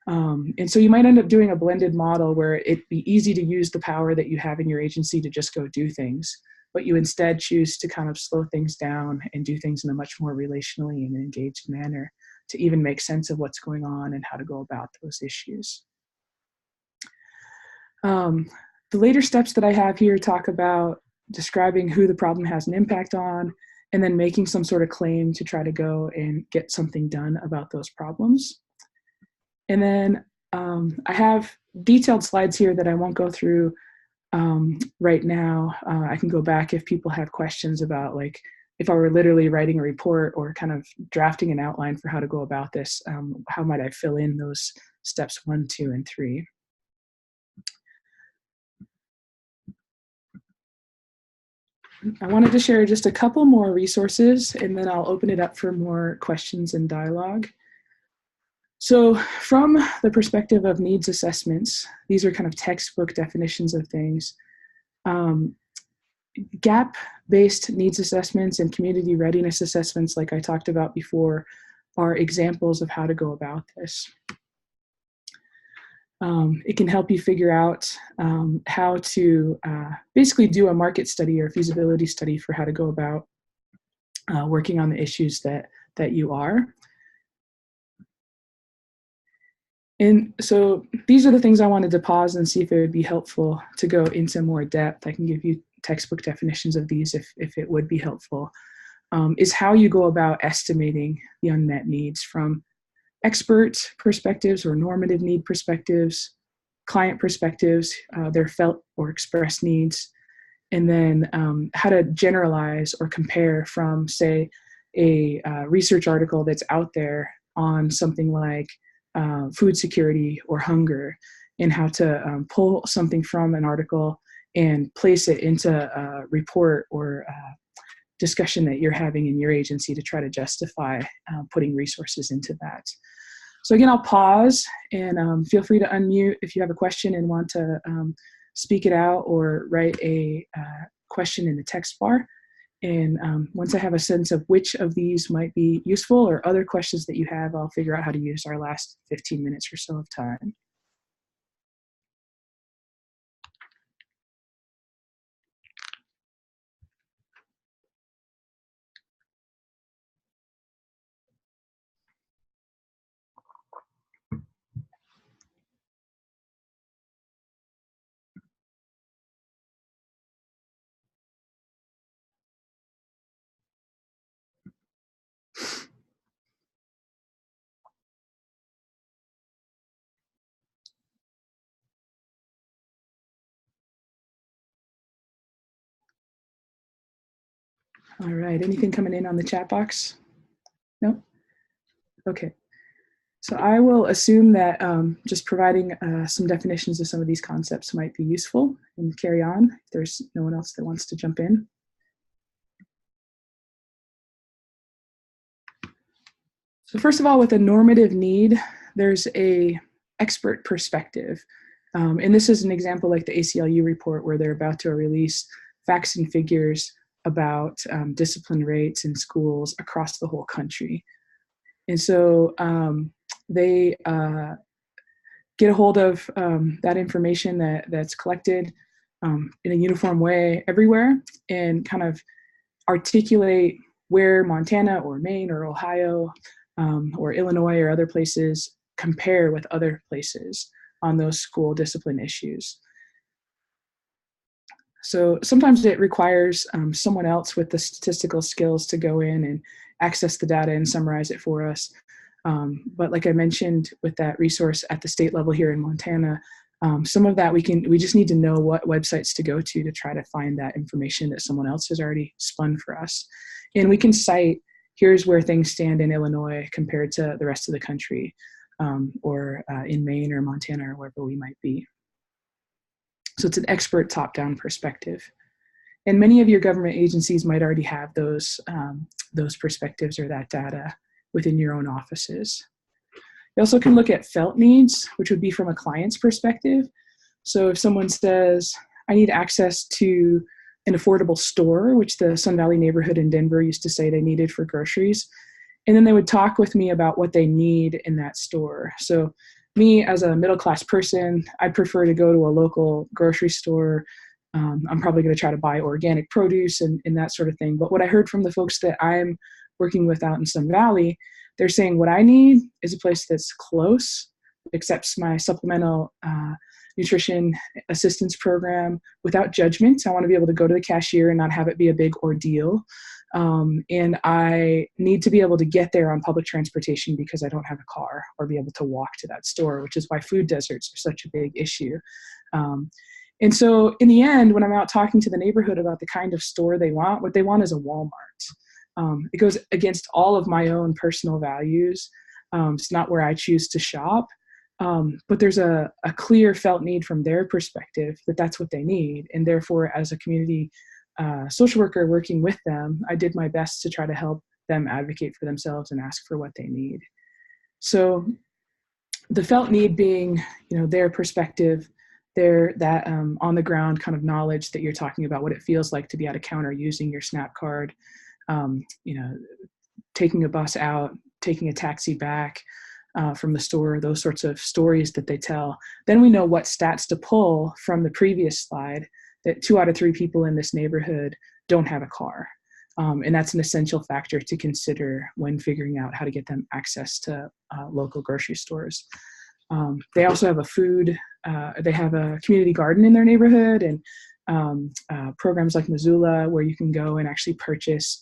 And so you might end up doing a blended model where it'd be easy to use the power that you have in your agency to just go do things, but you instead choose to kind of slow things down and do things in a much more relationally and engaged manner to even make sense of what's going on and how to go about those issues. The later steps that I have here talk about describing who the problem has an impact on, and then making some sort of claim to try to go and get something done about those problems. And then I have detailed slides here that I won't go through right now. I can go back if people have questions about like if I were literally writing a report or kind of drafting an outline for how to go about this, how might I fill in those steps 1, 2, and 3? I wanted to share just a couple more resources, and then I'll open it up for more questions and dialogue. So from the perspective of needs assessments, these are kind of textbook definitions of things. Gap-based needs assessments and community readiness assessments, like I talked about before, are examples of how to go about this. It can help you figure out how to basically do a market study or feasibility study for how to go about working on the issues that you are. And so these are the things I wanted to pause and see if it would be helpful to go into more depth. I can give you textbook definitions of these if it would be helpful, is how you go about estimating the unmet needs from expert perspectives or normative need perspectives, client perspectives, their felt or expressed needs, and then how to generalize or compare from, say, a research article that's out there on something like food security or hunger, and how to pull something from an article and place it into a report or discussion that you're having in your agency to try to justify putting resources into that. So again, I'll pause and feel free to unmute if you have a question and want to speak it out or write a question in the text bar. And once I have a sense of which of these might be useful or other questions that you have, I'll figure out how to use our last 15 minutes or so of time. All right, anything coming in on the chat box? No? Okay. So I will assume that just providing some definitions of some of these concepts might be useful and carry on if there's no one else that wants to jump in. So first of all, with a normative need, there's a expert perspective. And this is an example like the ACLU report where they're about to release facts and figures about discipline rates in schools across the whole country. And so they get a hold of that information that's collected in a uniform way everywhere and kind of articulate where Montana or Maine or Ohio or Illinois or other places compare with other places on those school discipline issues. So sometimes it requires someone else with the statistical skills to go in and access the data and summarize it for us. But like I mentioned with that resource at the state level here in Montana, some of that we just need to know what websites to go to try to find that information that someone else has already spun for us. And we can cite, here's where things stand in Illinois compared to the rest of the country, or in Maine or Montana or wherever we might be. So it's an expert top-down perspective. And many of your government agencies might already have those perspectives or that data within your own offices. You also can look at felt needs, which would be from a client's perspective. So if someone says, I need access to an affordable store, which the Sun Valley neighborhood in Denver used to say they needed for groceries, and then they would talk with me about what they need in that store. So me as a middle-class person, I'd prefer to go to a local grocery store. I'm probably going to try to buy organic produce and that sort of thing. But what I heard from the folks that I'm working with out in Sun Valley, they're saying what I need is a place that's close, accepts my supplemental nutrition assistance program without judgment. I want to be able to go to the cashier and not have it be a big ordeal. And I need to be able to get there on public transportation because I don't have a car or be able to walk to that store, which is why food deserts are such a big issue. And so in the end, when I'm out talking to the neighborhood about the kind of store they want, what they want is a Walmart. It goes against all of my own personal values. It's not where I choose to shop. But there's a clear felt need from their perspective that that's what they need. And therefore, as a community social worker working with them, I did my best to try to help them advocate for themselves and ask for what they need. So the felt need being, their perspective, that on the ground kind of knowledge that you're talking about, what it feels like to be at a counter using your SNAP card, taking a bus out, taking a taxi back from the store, those sorts of stories that they tell. Then we know what stats to pull from the previous slide, that 2 out of 3 people in this neighborhood don't have a car. And that's an essential factor to consider when figuring out how to get them access to local grocery stores. They also have they have a community garden in their neighborhood, and programs like Missoula, where you can go and actually purchase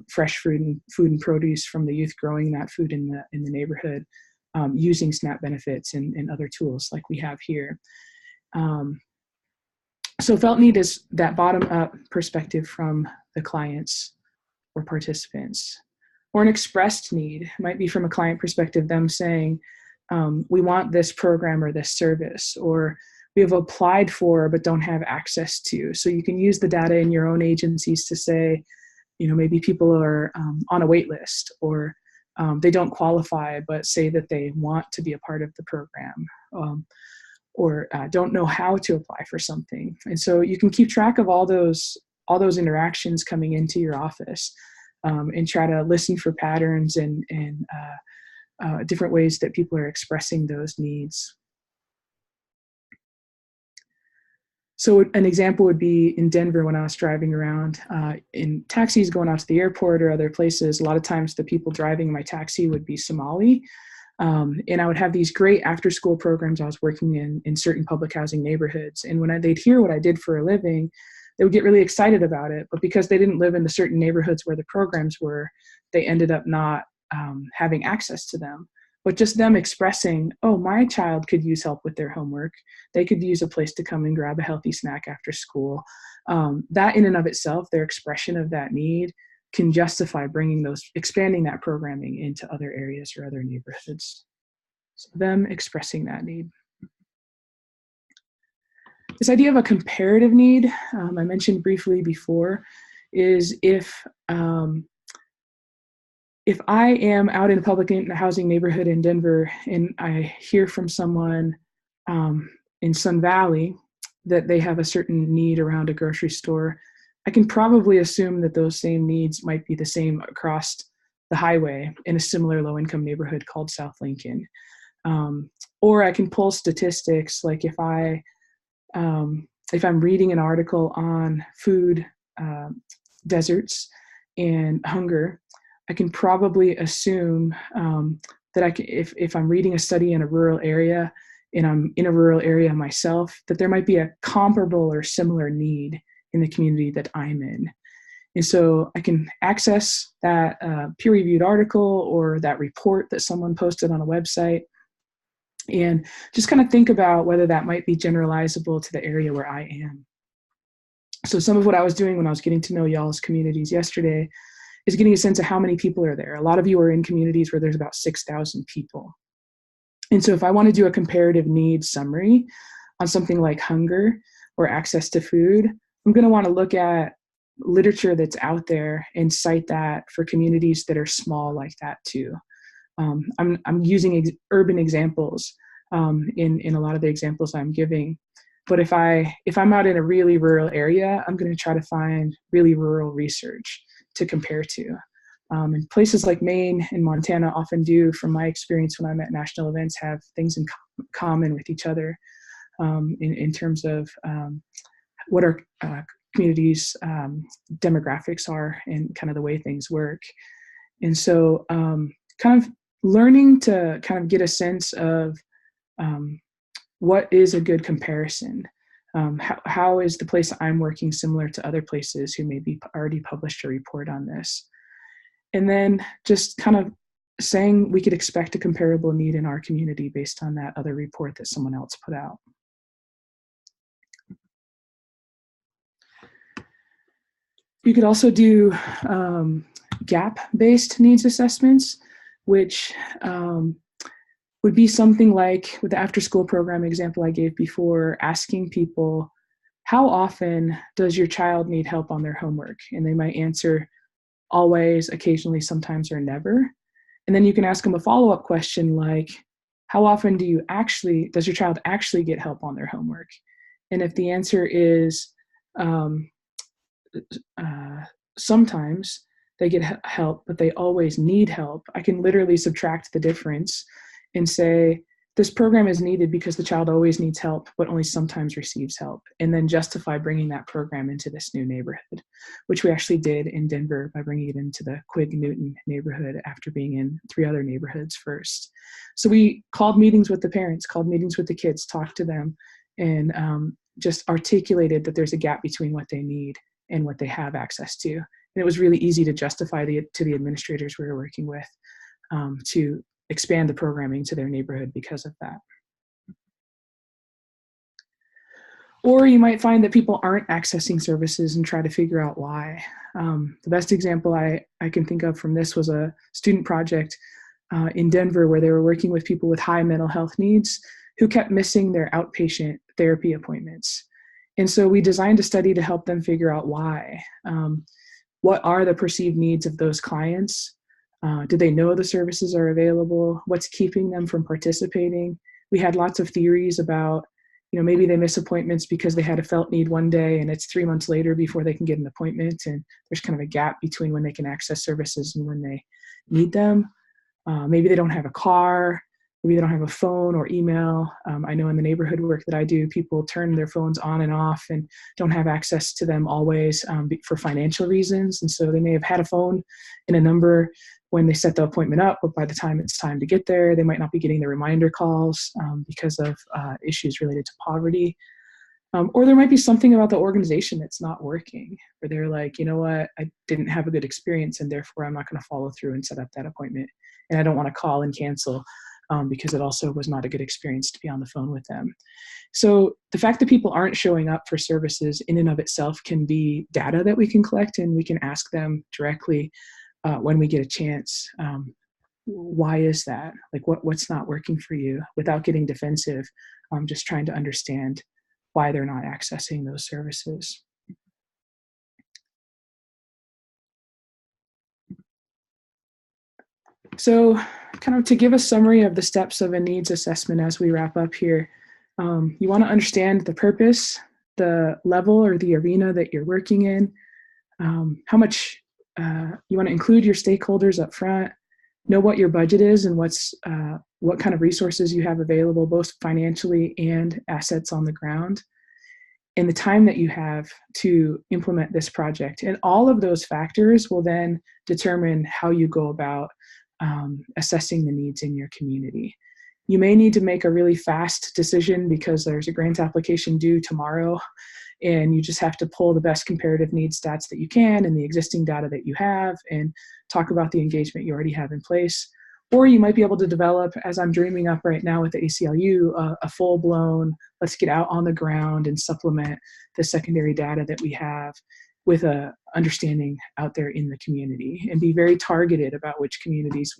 fresh food and produce from the youth growing that food in the neighborhood, using SNAP benefits and other tools like we have here. So felt need is that bottom-up perspective from the clients or participants. Or an expressed need might be from a client perspective, them saying, we want this program or this service, or we have applied for but don't have access to. So you can use the data in your own agencies to say, maybe people are on a wait list, or they don't qualify but say that they want to be a part of the program, or don't know how to apply for something. And so you can keep track of all those interactions coming into your office, and try to listen for patterns and different ways that people are expressing those needs. So an example would be in Denver when I was driving around in taxis going out to the airport or other places. A lot of times the people driving my taxi would be Somali. And I would have these great after-school programs I was working in certain public housing neighborhoods. And when they'd hear what I did for a living, they would get really excited about it. But because they didn't live in the certain neighborhoods where the programs were, they ended up not having access to them. But just them expressing, oh, my child could use help with their homework. They could use a place to come and grab a healthy snack after school. That in and of itself, their expression of that need can justify expanding that programming into other areas or other neighborhoods. So them expressing that need. This idea of a comparative need, I mentioned briefly before, is if I am out in a public housing neighborhood in Denver and I hear from someone in Sun Valley that they have a certain need around a grocery store, I can probably assume that those same needs might be the same across the highway in a similar low-income neighborhood called South Lincoln. Or I can pull statistics, like if I'm reading an article on food deserts and hunger, I can probably assume that if I'm reading a study in a rural area and I'm in a rural area myself, that there might be a comparable or similar need in the community that I'm in. And so I can access that peer-reviewed article or that report that someone posted on a website and just kind of think about whether that might be generalizable to the area where I am. So some of what I was doing when I was getting to know y'all's communities yesterday is getting a sense of how many people are there. A lot of you are in communities where there's about 6,000 people. And so if I want to do a comparative needs summary on something like hunger or access to food, I'm going to want to look at literature that's out there and cite that for communities that are small like that too. I'm using urban examples in a lot of the examples I'm giving. But if I'm out in a really rural area, I'm going to try to find really rural research to compare to. And places like Maine and Montana often do, from my experience when I'm at national events, have things in common with each other in terms of what our communities' demographics are and kind of the way things work. And so kind of learning to kind of get a sense of what is a good comparison. How is the place I'm working similar to other places who maybe already published a report on this? And then just kind of saying we could expect a comparable need in our community based on that other report that someone else put out. You could also do gap-based needs assessments, which would be something like with the after-school program example I gave before, asking people, how often does your child need help on their homework? And they might answer always, occasionally, sometimes, or never. And then you can ask them a follow-up question like, how often does your child actually get help on their homework? And if the answer is sometimes they get help, but they always need help, I can literally subtract the difference and say, this program is needed because the child always needs help, but only sometimes receives help, and then justify bringing that program into this new neighborhood, which we actually did in Denver by bringing it into the Quigg-Newton neighborhood after being in 3 other neighborhoods first. So we called meetings with the parents, called meetings with the kids, talked to them, and just articulated that there's a gap between what they need and what they have access to. And it was really easy to justify to the administrators we were working with to expand the programming to their neighborhood because of that. Or you might find that people aren't accessing services and try to figure out why. The best example I can think of from this was a student project in Denver where they were working with people with high mental health needs who kept missing their outpatient therapy appointments. And so we designed a study to help them figure out why. What are the perceived needs of those clients? Do they know the services are available? What's keeping them from participating? We had lots of theories about, maybe they miss appointments because they had a felt need one day and it's 3 months later before they can get an appointment. And there's kind of a gap between when they can access services and when they need them. Maybe they don't have a car. Maybe they don't have a phone or email. I know in the neighborhood work that I do, people turn their phones on and off and don't have access to them always for financial reasons. And so they may have had a phone and a number when they set the appointment up, but by the time it's time to get there, they might not be getting the reminder calls because of issues related to poverty. Or there might be something about the organization that's not working, where they're like, you know what, I didn't have a good experience and therefore I'm not going to follow through and set up that appointment. And I don't want to call and cancel because it also was not a good experience to be on the phone with them. So the fact that people aren't showing up for services in and of itself can be data that we can collect, and we can ask them directly when we get a chance, why is that? Like what's not working for you, without getting defensive, just trying to understand why they're not accessing those services. So kind of to give a summary of the steps of a needs assessment as we wrap up here, you want to understand the purpose, the level or the arena that you're working in, how much you want to include your stakeholders up front, know what your budget is and what kind of resources you have available, both financially and assets on the ground, and the time that you have to implement this project. And all of those factors will then determine how you go about assessing the needs in your community. You may need to make a really fast decision because there's a grant application due tomorrow, and you just have to pull the best comparative needs stats that you can and the existing data that you have and talk about the engagement you already have in place. Or you might be able to develop, as I'm dreaming up right now with the ACLU, a full-blown, let's get out on the ground and supplement the secondary data that we have with a understanding out there in the community, and be very targeted about which communities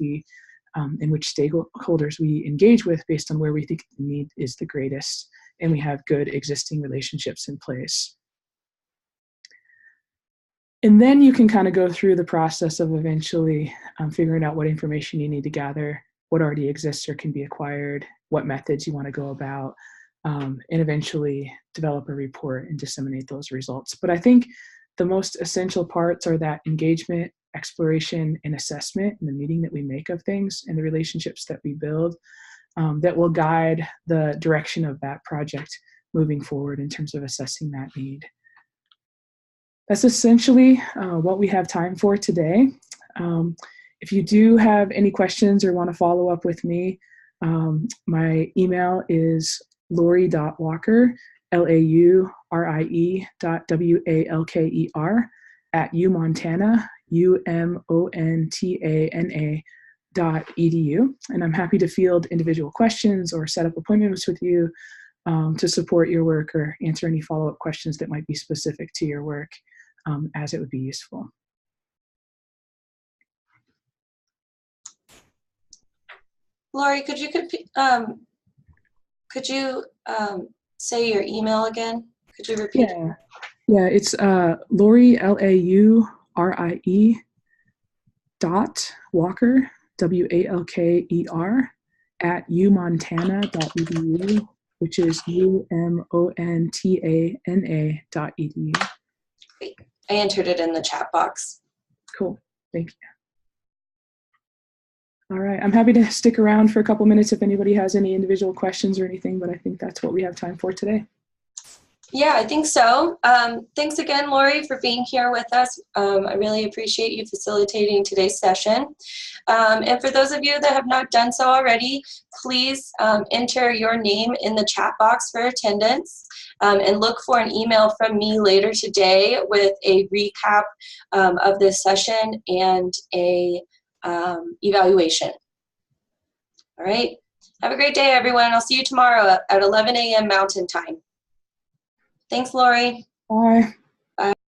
and which stakeholders we engage with based on where we think the need is the greatest, and we have good existing relationships in place. And then you can kind of go through the process of eventually figuring out what information you need to gather, what already exists or can be acquired, what methods you want to go about, and eventually develop a report and disseminate those results. But I think the most essential parts are that engagement, exploration, and assessment, and the meaning that we make of things and the relationships that we build that will guide the direction of that project moving forward in terms of assessing that need. That's essentially what we have time for today. If you do have any questions or want to follow up with me, my email is laurie.walker, laurie.walker @umontana, umontana.edu. And I'm happy to field individual questions or set up appointments with you to support your work or answer any follow-up questions that might be specific to your work as it would be useful. Laurie, could you say your email again? Could you repeat it? Yeah, it's Laurie, Laurie .walker, WALKER, at umontana.edu, which is UMONTANA.edu. Great. I entered it in the chat box. Cool. Thank you. All right. I'm happy to stick around for a couple minutes if anybody has any individual questions or anything, but I think that's what we have time for today. Yeah, I think so. Thanks again, Laurie, for being here with us. I really appreciate you facilitating today's session. And for those of you that have not done so already, please enter your name in the chat box for attendance, and look for an email from me later today with a recap of this session and a evaluation. All right. Have a great day, everyone. I'll see you tomorrow at 11 a.m. Mountain Time. Thanks, Laurie. Bye.